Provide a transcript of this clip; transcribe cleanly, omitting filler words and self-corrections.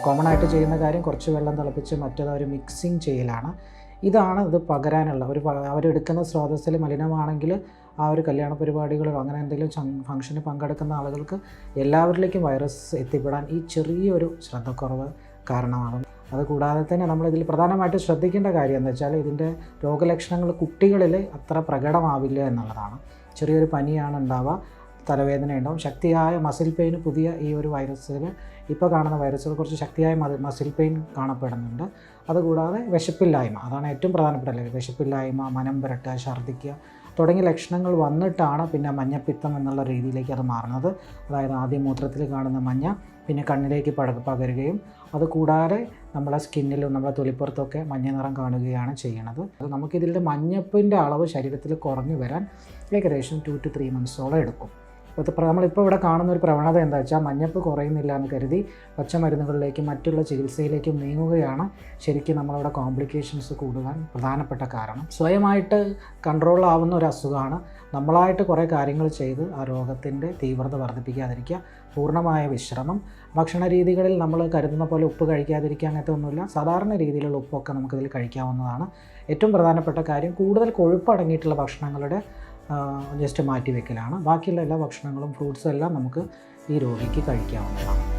Common ആയിട്ട് ചെയ്യുന്ന കാര്യം കുറച്ച് വെള്ളം തിളപ്പിച്ച് മറ്റേത് ഒരു മിക്സിങ് ചെയ്യലാണ്. ഇതാണ് ഇത് പകരാനുള്ള അവരെടുക്കുന്ന സ്രോതസ്സിൽ മലിനമാണെങ്കിൽ ആ ഒരു കല്യാണ പരിപാടികളോ അങ്ങനെ എന്തെങ്കിലും ഫംഗ്ഷന് പങ്കെടുക്കുന്ന ആളുകൾക്ക് എല്ലാവരിലേക്കും വൈറസ് എത്തിപ്പെടാൻ ഈ ചെറിയൊരു ശ്രദ്ധക്കുറവ് കാരണമാകും. അതുകൂടാതെ തന്നെ നമ്മളിതിൽ പ്രധാനമായിട്ട് ശ്രദ്ധിക്കേണ്ട കാര്യം എന്ന് വെച്ചാൽ ഇതിൻ്റെ രോഗലക്ഷണങ്ങൾ കുട്ടികളിൽ അത്ര പ്രകടമാവില്ല എന്നുള്ളതാണ്. ചെറിയൊരു പനിയാണ് ഉണ്ടാവുക, തലവേദന ഉണ്ടാവും, ശക്തിയായ മസിൽ പെയിൻ. പുതിയ ഈ ഒരു വൈറസിൽ ഇപ്പോൾ കാണുന്ന വൈറസുകൾ കുറച്ച് ശക്തിയായ മസിൽ പെയിൻ കാണപ്പെടുന്നുണ്ട്. അതുകൂടാതെ വിശപ്പില്ലായ്മ, അതാണ് ഏറ്റവും പ്രധാനപ്പെട്ട കാര്യം. വിശപ്പില്ലായ്മ, മനം പുരട്ടുക, ഛർദ്ദിക്കുക തുടങ്ങിയ ലക്ഷണങ്ങൾ വന്നിട്ടാണ് പിന്നെ മഞ്ഞപ്പിത്തം എന്നുള്ള രീതിയിലേക്ക് അത് മാറുന്നത്. അതായത് ആദ്യം മൂത്രത്തിൽ കാണുന്ന മഞ്ഞ പിന്നെ കണ്ണിലേക്ക് പകരുകയും അതുകൂടാതെ നമ്മളെ സ്കിന്നിലും നമ്മളെ തൊലിപ്പുറത്തൊക്കെ മഞ്ഞ നിറം കാണുകയാണ് ചെയ്യുന്നത്. അത് നമുക്കിതിൻ്റെ മഞ്ഞപ്പിൻ്റെ അളവ് ശരീരത്തിൽ കുറഞ്ഞു വരാൻ ഏകദേശം 2 to 3 months എടുക്കും. അപ്പോൾ നമ്മളിപ്പോൾ ഇവിടെ കാണുന്ന ഒരു പ്രവണത എന്താ വെച്ചാൽ മഞ്ഞപ്പ് കുറയുന്നില്ല എന്ന് കരുതി പച്ചമരുന്നുകളിലേക്കും മറ്റുള്ള ചികിത്സയിലേക്കും നീങ്ങുകയാണ് ശരിക്കും നമ്മളവിടെ കോംപ്ലിക്കേഷൻസ് കൂടുവാൻ പ്രധാനപ്പെട്ട കാരണം. സ്വയമായിട്ട് കൺട്രോൾ ആവുന്ന ഒരു അസുഖമാണ്. നമ്മളായിട്ട് കുറേ കാര്യങ്ങൾ ചെയ്ത് ആ രോഗത്തിൻ്റെ തീവ്രത വർദ്ധിപ്പിക്കാതിരിക്കുക, പൂർണ്ണമായ വിശ്രമം, ഭക്ഷണ രീതികളിൽ നമ്മൾ കരുതുന്ന പോലെ ഉപ്പ് കഴിക്കാതിരിക്കുക, അങ്ങനത്തെ ഒന്നുമില്ല. സാധാരണ രീതിയിലുള്ള ഉപ്പൊക്കെ നമുക്കിതിൽ കഴിക്കാവുന്നതാണ്. ഏറ്റവും പ്രധാനപ്പെട്ട കാര്യം കൂടുതൽ കൊഴുപ്പടങ്ങിയിട്ടുള്ള ഭക്ഷണങ്ങളുടെ ജസ്റ്റ് മാറ്റി വെക്കലാണ്. ബാക്കിയുള്ള എല്ലാ ഭക്ഷണങ്ങളും ഫ്രൂട്ട്സും എല്ലാം നമുക്ക് ഈ രോഗിക്ക് കഴിക്കാവുന്നതാണ്.